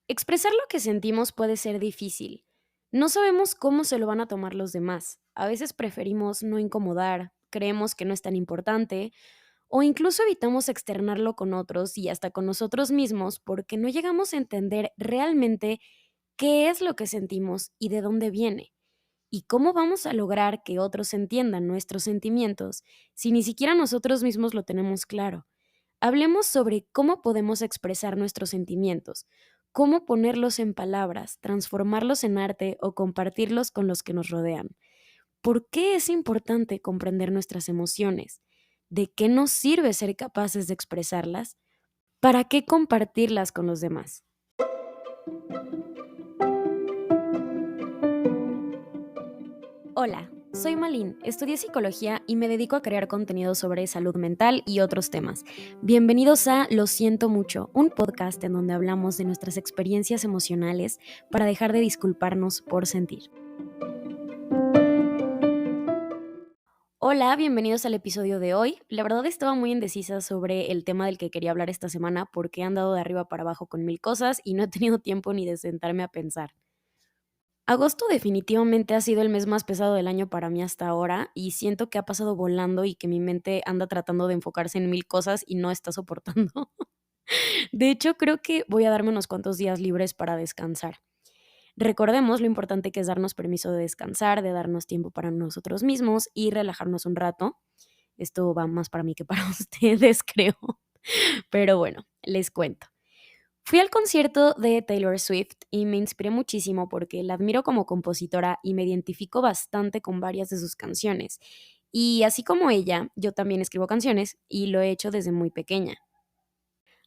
Expresar lo que sentimos puede ser difícil. No sabemos cómo se lo van a tomar los demás. A veces preferimos no incomodar, creemos que no es tan importante o incluso evitamos externarlo con otros y hasta con nosotros mismos porque no llegamos a entender realmente qué es lo que sentimos y de dónde viene. ¿Y cómo vamos a lograr que otros entiendan nuestros sentimientos si ni siquiera nosotros mismos lo tenemos claro? Hablemos sobre cómo podemos expresar nuestros sentimientos, cómo ponerlos en palabras, transformarlos en arte o compartirlos con los que nos rodean. ¿Por qué es importante comprender nuestras emociones? ¿De qué nos sirve ser capaces de expresarlas? ¿Para qué compartirlas con los demás? Hola, soy Malin, estudié psicología y me dedico a crear contenido sobre salud mental y otros temas. Bienvenidos a Lo siento mucho, un podcast en donde hablamos de nuestras experiencias emocionales para dejar de disculparnos por sentir. Hola, bienvenidos al episodio de hoy. La verdad estaba muy indecisa sobre el tema del que quería hablar esta semana porque he andado de arriba para abajo con mil cosas y no he tenido tiempo ni de sentarme a pensar. Agosto definitivamente ha sido el mes más pesado del año para mí hasta ahora y siento que ha pasado volando y que mi mente anda tratando de enfocarse en mil cosas y no está soportando. De hecho, creo que voy a darme unos cuantos días libres para descansar. Recordemos lo importante que es darnos permiso de descansar, de darnos tiempo para nosotros mismos y relajarnos un rato. Esto va más para mí que para ustedes, creo. Pero bueno, les cuento. Fui al concierto de Taylor Swift y me inspiré muchísimo porque la admiro como compositora y me identifico bastante con varias de sus canciones. Y así como ella, yo también escribo canciones y lo he hecho desde muy pequeña.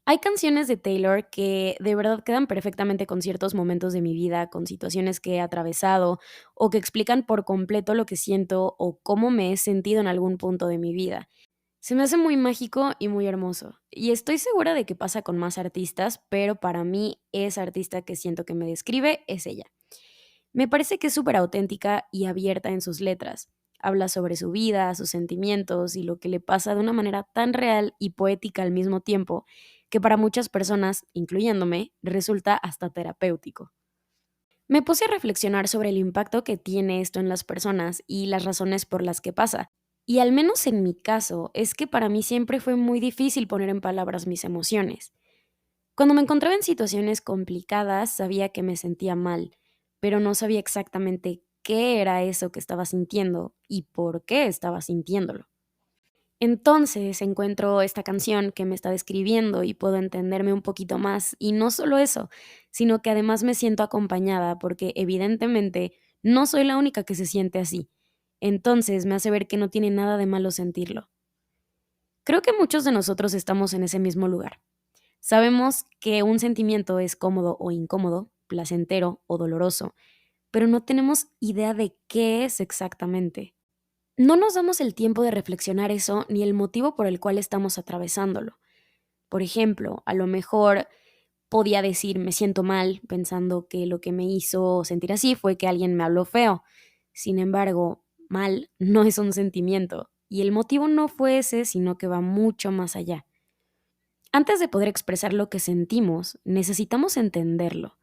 Hay canciones de Taylor que de verdad quedan perfectamente con ciertos momentos de mi vida, con situaciones que he atravesado o que explican por completo lo que siento o cómo me he sentido en algún punto de mi vida. Se me hace muy mágico y muy hermoso. Y estoy segura de que pasa con más artistas, pero para mí esa artista que siento que me describe es ella. Me parece que es súper auténtica y abierta en sus letras. Habla sobre su vida, sus sentimientos y lo que le pasa de una manera tan real y poética al mismo tiempo que para muchas personas, incluyéndome, resulta hasta terapéutico. Me puse a reflexionar sobre el impacto que tiene esto en las personas y las razones por las que pasa. Y al menos en mi caso, es que para mí siempre fue muy difícil poner en palabras mis emociones. Cuando me encontraba en situaciones complicadas, sabía que me sentía mal, pero no sabía exactamente qué era eso que estaba sintiendo y por qué estaba sintiéndolo. Entonces encuentro esta canción que me está describiendo y puedo entenderme un poquito más. Y no solo eso, sino que además me siento acompañada porque evidentemente no soy la única que se siente así. Entonces me hace ver que no tiene nada de malo sentirlo. Creo que muchos de nosotros estamos en ese mismo lugar. Sabemos que un sentimiento es cómodo o incómodo, placentero o doloroso, pero no tenemos idea de qué es exactamente. No nos damos el tiempo de reflexionar eso ni el motivo por el cual estamos atravesándolo. Por ejemplo, a lo mejor podía decir me siento mal pensando que lo que me hizo sentir así fue que alguien me habló feo. Sin embargo, mal no es un sentimiento y el motivo no fue ese, sino que va mucho más allá. Antes de poder expresar lo que sentimos, necesitamos entenderlo,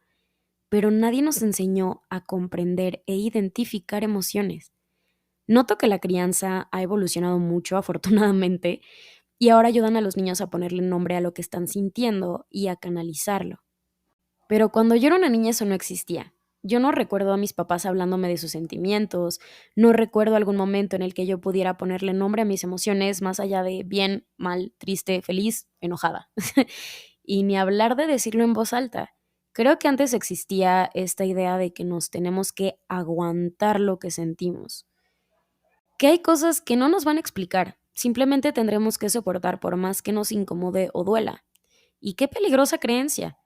pero nadie nos enseñó a comprender e identificar emociones. Noto que la crianza ha evolucionado mucho, afortunadamente, y ahora ayudan a los niños a ponerle nombre a lo que están sintiendo y a canalizarlo. Pero cuando yo era una niña eso no existía. Yo no recuerdo a mis papás hablándome de sus sentimientos, no recuerdo algún momento en el que yo pudiera ponerle nombre a mis emociones más allá de bien, mal, triste, feliz, enojada. Y ni hablar de decirlo en voz alta. Creo que antes existía esta idea de que nos tenemos que aguantar lo que sentimos, que hay cosas que no nos van a explicar, simplemente tendremos que soportar por más que nos incomode o duela. Y qué peligrosa creencia.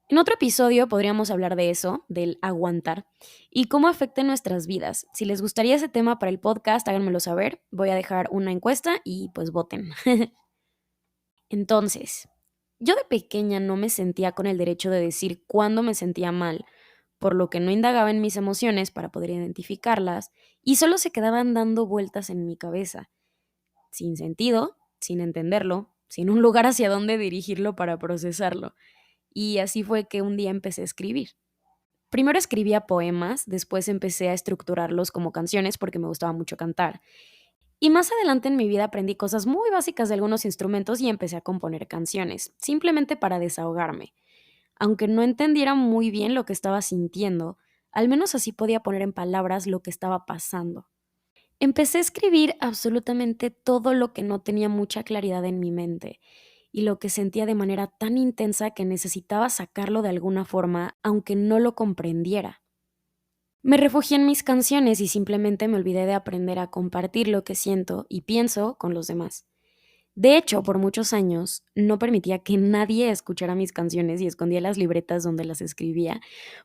En otro episodio podríamos hablar de eso, del aguantar, y cómo afecta en nuestras vidas. Si les gustaría ese tema para el podcast, háganmelo saber. Voy a dejar una encuesta y pues voten. Entonces, yo de pequeña no me sentía con el derecho de decir cuándo me sentía mal, por lo que no indagaba en mis emociones para poder identificarlas y solo se quedaban dando vueltas en mi cabeza, sin sentido, sin entenderlo, sin un lugar hacia dónde dirigirlo para procesarlo. Y así fue que un día empecé a escribir. Primero escribía poemas, después empecé a estructurarlos como canciones porque me gustaba mucho cantar. Y más adelante en mi vida aprendí cosas muy básicas de algunos instrumentos y empecé a componer canciones, simplemente para desahogarme. Aunque no entendiera muy bien lo que estaba sintiendo, al menos así podía poner en palabras lo que estaba pasando. Empecé a escribir absolutamente todo lo que no tenía mucha claridad en mi mente y lo que sentía de manera tan intensa que necesitaba sacarlo de alguna forma, aunque no lo comprendiera. Me refugié en mis canciones y simplemente me olvidé de aprender a compartir lo que siento y pienso con los demás. De hecho, por muchos años no permitía que nadie escuchara mis canciones y escondía las libretas donde las escribía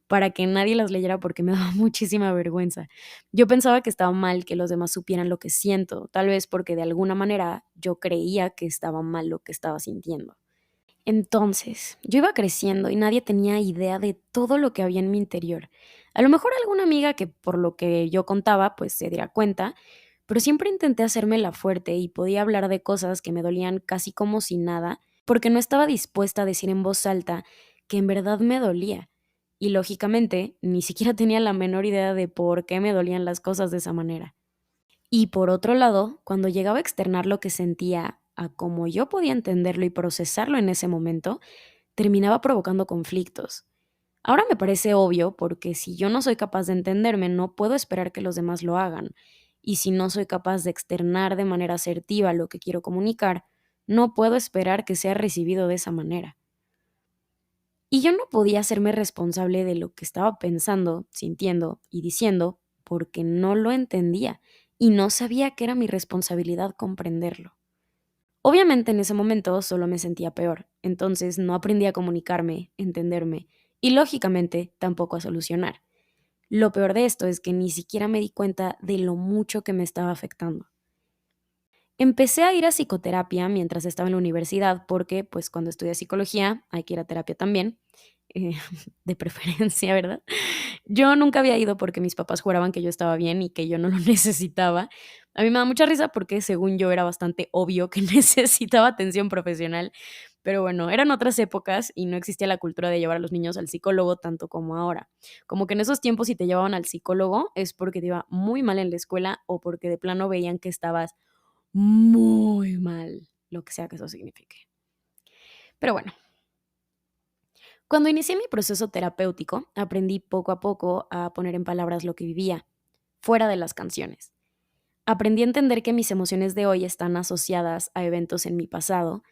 para que nadie las leyera porque me daba muchísima vergüenza. Yo pensaba que estaba mal que los demás supieran lo que siento, tal vez porque de alguna manera yo creía que estaba mal lo que estaba sintiendo. Entonces, yo iba creciendo y nadie tenía idea de todo lo que había en mi interior. A lo mejor alguna amiga que por lo que yo contaba, pues se diera cuenta, pero siempre intenté hacerme la fuerte y podía hablar de cosas que me dolían casi como si nada, porque no estaba dispuesta a decir en voz alta que en verdad me dolía. Y lógicamente, ni siquiera tenía la menor idea de por qué me dolían las cosas de esa manera. Y por otro lado, cuando llegaba a externar lo que sentía a como yo podía entenderlo y procesarlo en ese momento, terminaba provocando conflictos. Ahora me parece obvio porque si yo no soy capaz de entenderme, no puedo esperar que los demás lo hagan. Y si no soy capaz de externar de manera asertiva lo que quiero comunicar, no puedo esperar que sea recibido de esa manera. Y yo no podía hacerme responsable de lo que estaba pensando, sintiendo y diciendo porque no lo entendía y no sabía que era mi responsabilidad comprenderlo. Obviamente en ese momento solo me sentía peor, entonces no aprendí a comunicarme, entenderme y lógicamente tampoco a solucionar. Lo peor de esto es que ni siquiera me di cuenta de lo mucho que me estaba afectando. Empecé a ir a psicoterapia mientras estaba en la universidad porque, pues, cuando estudias psicología hay que ir a terapia también, eh, de preferencia, ¿verdad? Yo nunca había ido porque mis papás juraban que yo estaba bien y que yo no lo necesitaba. A mí me da mucha risa porque según yo era bastante obvio que necesitaba atención profesional, pero bueno, eran otras épocas y no existía la cultura de llevar a los niños al psicólogo tanto como ahora. Como que en esos tiempos si te llevaban al psicólogo es porque te iba muy mal en la escuela o porque de plano veían que estabas muy mal, lo que sea que eso signifique. Pero bueno, cuando inicié mi proceso terapéutico, aprendí poco a poco a poner en palabras lo que vivía, fuera de las canciones. Aprendí a entender que mis emociones de hoy están asociadas a eventos en mi pasado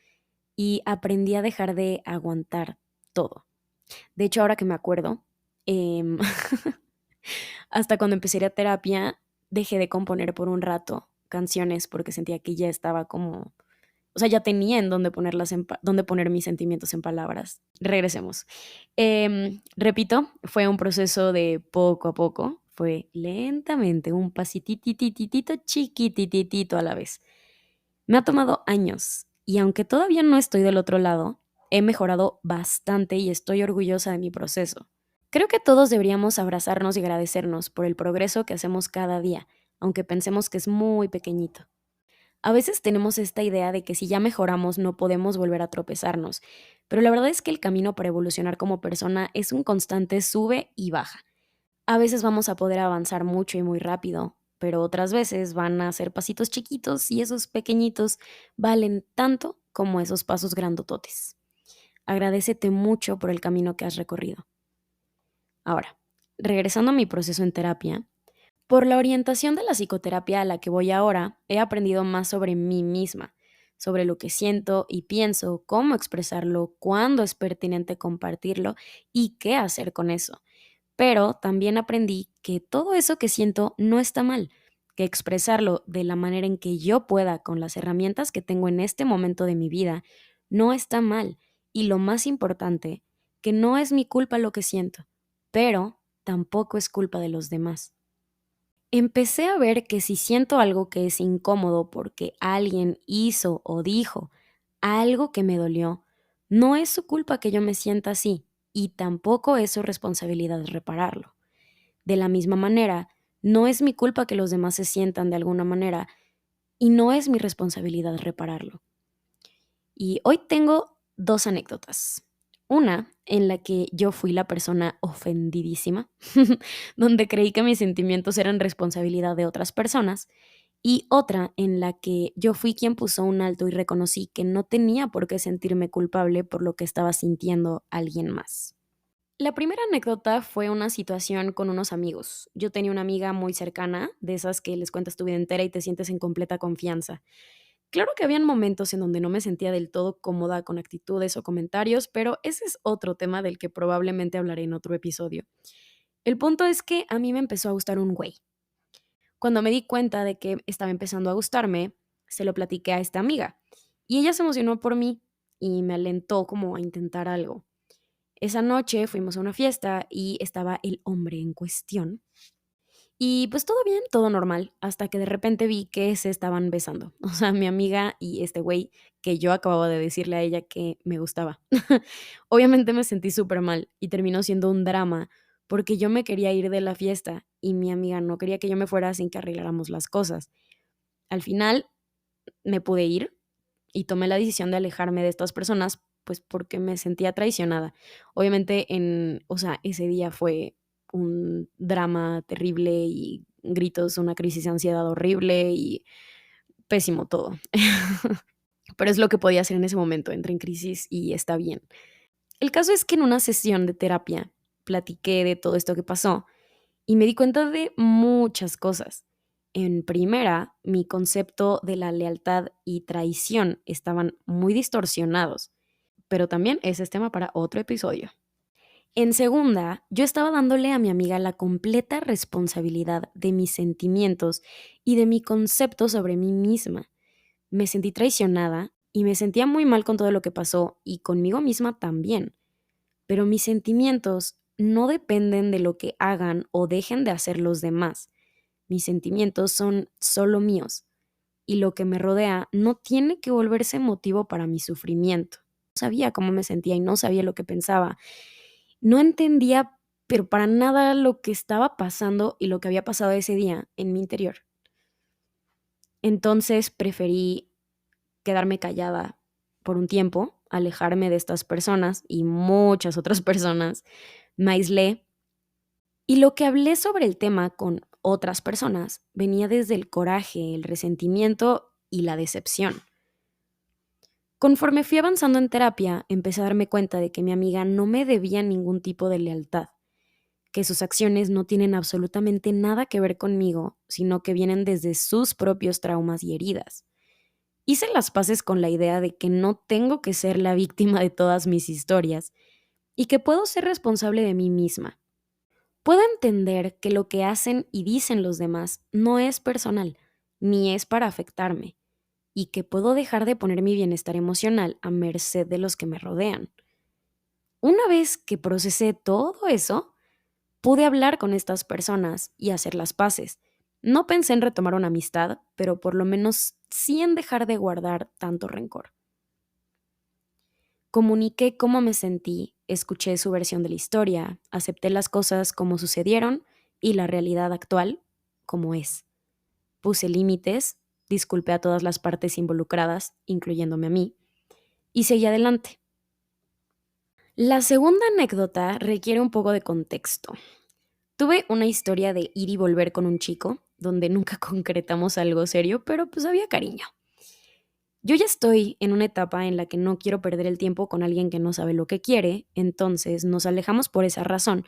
y aprendí a dejar de aguantar todo. De hecho, ahora que me acuerdo, em, hasta cuando empecé a ir a terapia, dejé de componer por un rato canciones porque sentía que ya estaba como, o sea, ya tenía en dónde ponerlas dónde poner mis sentimientos en palabras. Regresemos. Repito, fue un proceso de poco a poco, fue lentamente, un pasititititito chiquititito a la vez. Me ha tomado años y aunque todavía no estoy del otro lado, he mejorado bastante y estoy orgullosa de mi proceso. Creo que todos deberíamos abrazarnos y agradecernos por el progreso que hacemos cada día, aunque pensemos que es muy pequeñito. A veces tenemos esta idea de que si ya mejoramos no podemos volver a tropezarnos, pero la verdad es que el camino para evolucionar como persona es un constante sube y baja. A veces vamos a poder avanzar mucho y muy rápido, pero otras veces van a ser pasitos chiquitos y esos pequeñitos valen tanto como esos pasos grandototes. Agradécete mucho por el camino que has recorrido. Ahora, regresando a mi proceso en terapia, por la orientación de la psicoterapia a la que voy ahora, he aprendido más sobre mí misma, sobre lo que siento y pienso, cómo expresarlo, cuándo es pertinente compartirlo y qué hacer con eso. Pero también aprendí que todo eso que siento no está mal, que expresarlo de la manera en que yo pueda con las herramientas que tengo en este momento de mi vida no está mal. Y lo más importante, que no es mi culpa lo que siento, pero tampoco es culpa de los demás. Empecé a ver que si siento algo que es incómodo porque alguien hizo o dijo algo que me dolió, no es su culpa que yo me sienta así y tampoco es su responsabilidad repararlo. De la misma manera, no es mi culpa que los demás se sientan de alguna manera y no es mi responsabilidad repararlo. Y hoy tengo dos anécdotas. Una en la que yo fui la persona ofendidísima, donde creí que mis sentimientos eran responsabilidad de otras personas, y otra en la que yo fui quien puso un alto y reconocí que no tenía por qué sentirme culpable por lo que estaba sintiendo alguien más. La primera anécdota fue una situación con unos amigos. Yo tenía una amiga muy cercana, de esas que les cuentas tu vida entera y te sientes en completa confianza. Claro que habían momentos en donde no me sentía del todo cómoda con actitudes o comentarios, pero ese es otro tema del que probablemente hablaré en otro episodio. El punto es que a mí me empezó a gustar un güey. Cuando me di cuenta de que estaba empezando a gustarme, se lo platiqué a esta amiga y ella se emocionó por mí y me alentó como a intentar algo. Esa noche fuimos a una fiesta y estaba el hombre en cuestión. Y pues todo bien, todo normal, hasta que de repente vi que se estaban besando. O sea, mi amiga y este güey que yo acababa de decirle a ella que me gustaba. Obviamente me sentí súper mal y terminó siendo un drama porque yo me quería ir de la fiesta y mi amiga no quería que yo me fuera sin que arregláramos las cosas. Al final me pude ir y tomé la decisión de alejarme de estas personas, pues porque me sentía traicionada. Obviamente, o sea, ese día fue un drama terrible y gritos, una crisis de ansiedad horrible y pésimo todo. Pero es lo que podía hacer en ese momento, entré en crisis y está bien. El caso es que en una sesión de terapia platiqué de todo esto que pasó y me di cuenta de muchas cosas. En primera, mi concepto de la lealtad y traición estaban muy distorsionados, pero también ese es tema para otro episodio. En segunda, yo estaba dándole a mi amiga la completa responsabilidad de mis sentimientos y de mi concepto sobre mí misma. Me sentí traicionada y me sentía muy mal con todo lo que pasó y conmigo misma también. Pero mis sentimientos no dependen de lo que hagan o dejen de hacer los demás. Mis sentimientos son solo míos y lo que me rodea no tiene que volverse motivo para mi sufrimiento. No sabía cómo me sentía y no sabía lo que pensaba. No entendía, pero para nada lo que estaba pasando y lo que había pasado ese día en mi interior. Entonces preferí quedarme callada por un tiempo, alejarme de estas personas y muchas otras personas. Me aislé y lo que hablé sobre el tema con otras personas venía desde el coraje, el resentimiento y la decepción. Conforme fui avanzando en terapia, empecé a darme cuenta de que mi amiga no me debía ningún tipo de lealtad, que sus acciones no tienen absolutamente nada que ver conmigo, sino que vienen desde sus propios traumas y heridas. Hice las paces con la idea de que no tengo que ser la víctima de todas mis historias y que puedo ser responsable de mí misma. Puedo entender que lo que hacen y dicen los demás no es personal, ni es para afectarme, y que puedo dejar de poner mi bienestar emocional a merced de los que me rodean. Una vez que procesé todo eso, pude hablar con estas personas y hacer las paces. No pensé en retomar una amistad, pero por lo menos sí en dejar de guardar tanto rencor. Comuniqué cómo me sentí, escuché su versión de la historia, acepté las cosas como sucedieron y la realidad actual como es. Puse límites, disculpé a todas las partes involucradas, incluyéndome a mí, y seguí adelante. La segunda anécdota requiere un poco de contexto. Tuve una historia de ir y volver con un chico, donde nunca concretamos algo serio, pero pues había cariño. Yo ya estoy en una etapa en la que no quiero perder el tiempo con alguien que no sabe lo que quiere, entonces nos alejamos por esa razón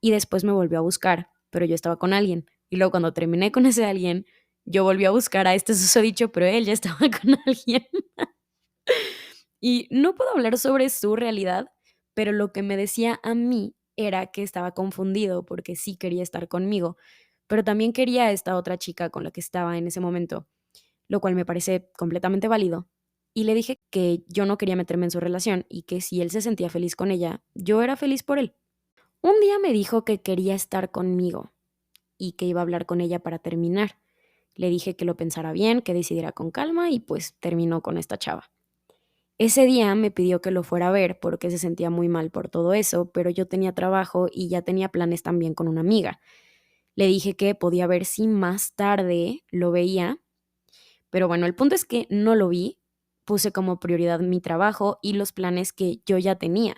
y después me volvió a buscar, pero yo estaba con alguien. Y luego cuando terminé con ese alguien, yo volví a buscar a este susodicho, pero él ya estaba con alguien. Y no puedo hablar sobre su realidad, pero lo que me decía a mí era que estaba confundido porque sí quería estar conmigo, pero también quería a esta otra chica con la que estaba en ese momento, lo cual me parece completamente válido. Y le dije que yo no quería meterme en su relación y que si él se sentía feliz con ella, yo era feliz por él. Un día me dijo que quería estar conmigo y que iba a hablar con ella para terminar. Le dije que lo pensara bien, que decidiera con calma y pues terminó con esta chava. Ese día me pidió que lo fuera a ver porque se sentía muy mal por todo eso, pero yo tenía trabajo y ya tenía planes también con una amiga. Le dije que podía ver si más tarde lo veía, pero bueno, el punto es que no lo vi, puse como prioridad mi trabajo y los planes que yo ya tenía.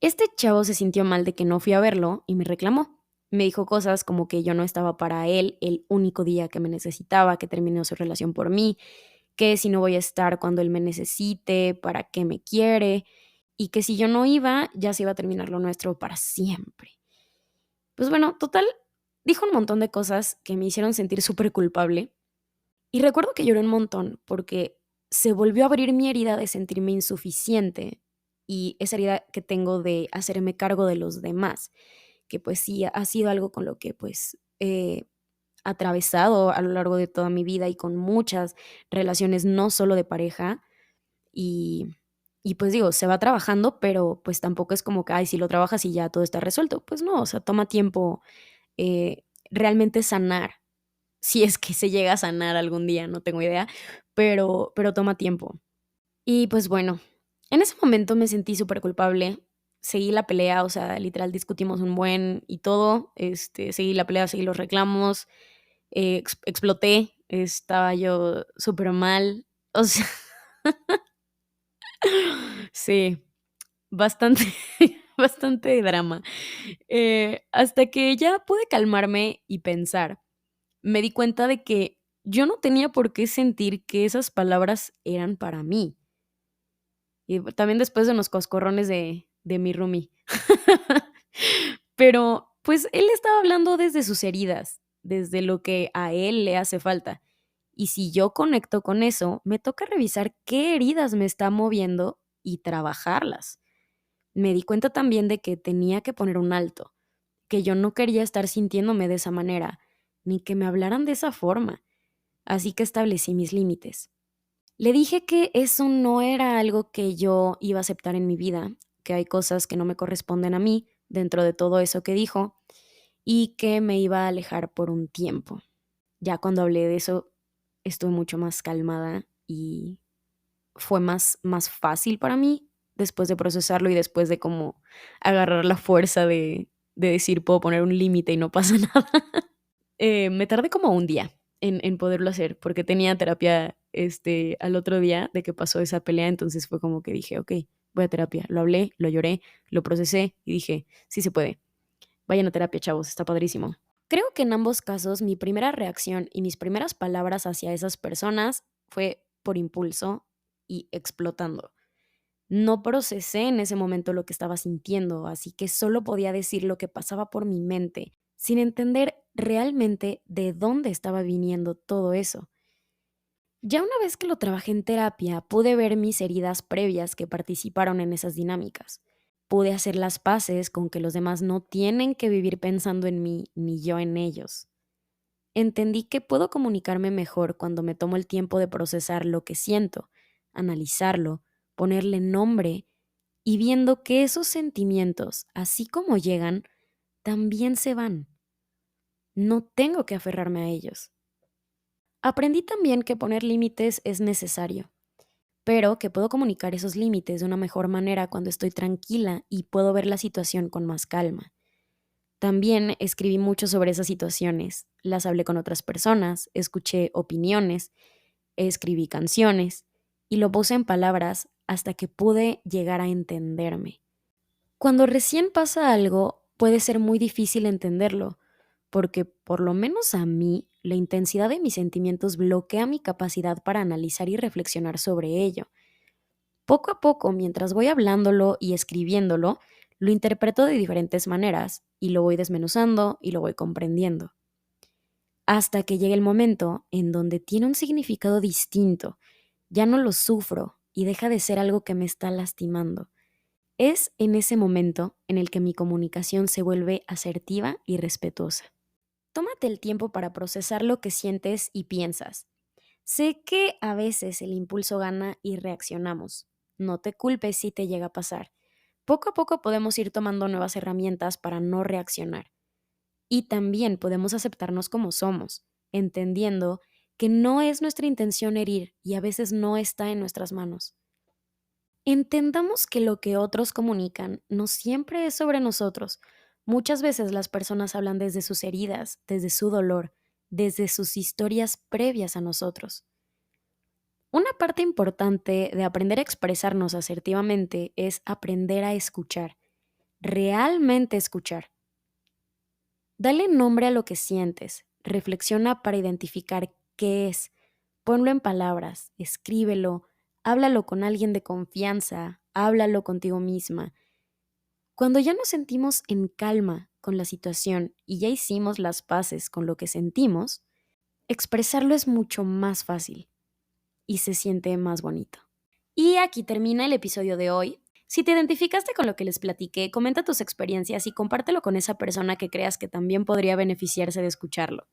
Este chavo se sintió mal de que no fui a verlo y me reclamó. Me dijo cosas como que yo no estaba para él el único día que me necesitaba, que terminó su relación por mí, que si no voy a estar cuando él me necesite, para qué me quiere, y que si yo no iba, ya se iba a terminar lo nuestro para siempre. Pues bueno, total, dijo un montón de cosas que me hicieron sentir súper culpable. Y recuerdo que lloré un montón porque se volvió a abrir mi herida de sentirme insuficiente y esa herida que tengo de hacerme cargo de los demás, que pues sí ha sido algo con lo que pues he atravesado a lo largo de toda mi vida y con muchas relaciones, no solo de pareja. Y, y pues digo, se va trabajando, pero pues tampoco es como que, ay, si lo trabajas y ya todo está resuelto. Pues no, o sea, toma tiempo realmente sanar, si es que se llega a sanar algún día, no tengo idea, pero toma tiempo. Y pues bueno, en ese momento me sentí súper culpable. Seguí la pelea, o sea, literal discutimos un buen y todo. Seguí la pelea, seguí los reclamos, exploté, estaba yo súper mal. O sea, sí, bastante, bastante drama. Hasta que ya pude calmarme y pensar. Me di cuenta de que yo no tenía por qué sentir que esas palabras eran para mí. Y también después de unos coscorrones de mi roomie. Pero, pues, él estaba hablando desde sus heridas, desde lo que a él le hace falta. Y si yo conecto con eso, me toca revisar qué heridas me están moviendo y trabajarlas. Me di cuenta también de que tenía que poner un alto, que yo no quería estar sintiéndome de esa manera, ni que me hablaran de esa forma. Así que establecí mis límites. Le dije que eso no era algo que yo iba a aceptar en mi vida, que hay cosas que no me corresponden a mí dentro de todo eso que dijo y que me iba a alejar por un tiempo. Ya cuando hablé de eso estuve mucho más calmada y fue más fácil para mí después de procesarlo y después de como agarrar la fuerza de decir puedo poner un límite y no pasa nada. Me tardé como un día en poderlo hacer, porque tenía terapia, al otro día de que pasó esa pelea, entonces fue como que dije: "Okey, voy a terapia". Lo hablé, lo lloré, lo procesé y dije: "Sí se puede. Vayan a terapia, chavos, está padrísimo". Creo que en ambos casos mi primera reacción y mis primeras palabras hacia esas personas fue por impulso y explotando. No procesé en ese momento lo que estaba sintiendo, así que solo podía decir lo que pasaba por mi mente, sin entender realmente de dónde estaba viniendo todo eso. Ya una vez que lo trabajé en terapia, pude ver mis heridas previas que participaron en esas dinámicas. Pude hacer las paces con que los demás no tienen que vivir pensando en mí ni yo en ellos. Entendí que puedo comunicarme mejor cuando me tomo el tiempo de procesar lo que siento, analizarlo, ponerle nombre y viendo que esos sentimientos, así como llegan, también se van. No tengo que aferrarme a ellos. Aprendí también que poner límites es necesario, pero que puedo comunicar esos límites de una mejor manera cuando estoy tranquila y puedo ver la situación con más calma. También escribí mucho sobre esas situaciones, las hablé con otras personas, escuché opiniones, escribí canciones y lo puse en palabras hasta que pude llegar a entenderme. Cuando recién pasa algo, puede ser muy difícil entenderlo, porque por lo menos a mí, la intensidad de mis sentimientos bloquea mi capacidad para analizar y reflexionar sobre ello. Poco a poco, mientras voy hablándolo y escribiéndolo, lo interpreto de diferentes maneras y lo voy desmenuzando y lo voy comprendiendo. Hasta que llegue el momento en donde tiene un significado distinto, ya no lo sufro y deja de ser algo que me está lastimando. Es en ese momento en el que mi comunicación se vuelve asertiva y respetuosa. Tómate el tiempo para procesar lo que sientes y piensas. Sé que a veces el impulso gana y reaccionamos. No te culpes si te llega a pasar. Poco a poco podemos ir tomando nuevas herramientas para no reaccionar. Y también podemos aceptarnos como somos, entendiendo que no es nuestra intención herir y a veces no está en nuestras manos. Entendamos que lo que otros comunican no siempre es sobre nosotros. Muchas veces las personas hablan desde sus heridas, desde su dolor, desde sus historias previas a nosotros. Una parte importante de aprender a expresarnos asertivamente es aprender a escuchar. realmente escuchar. Dale nombre a lo que sientes, reflexiona para identificar qué es, ponlo en palabras, escríbelo, háblalo con alguien de confianza, háblalo contigo misma. Cuando ya nos sentimos en calma con la situación y ya hicimos las paces con lo que sentimos, expresarlo es mucho más fácil y se siente más bonito. Y aquí termina el episodio de hoy. Si te identificaste con lo que les platiqué, comenta tus experiencias y compártelo con esa persona que creas que también podría beneficiarse de escucharlo.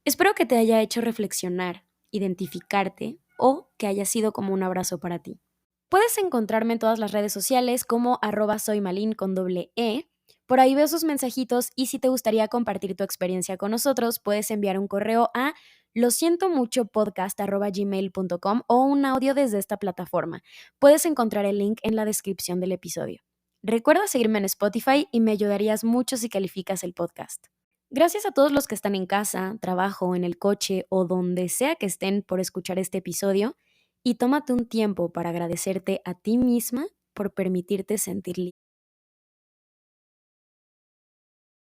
Espero que te haya hecho reflexionar, identificarte o que haya sido como un abrazo para ti. Puedes encontrarme en todas las redes sociales como @soymalin con doble E. Por ahí veo sus mensajitos y si te gustaría compartir tu experiencia con nosotros, puedes enviar un correo a losientomuchopodcast@gmail.com o un audio desde esta plataforma. Puedes encontrar el link en la descripción del episodio. Recuerda seguirme en Spotify y me ayudarías mucho si calificas el podcast. Gracias a todos los que están en casa, trabajo, en el coche o donde sea que estén por escuchar este episodio y tómate un tiempo para agradecerte a ti misma por permitirte sentir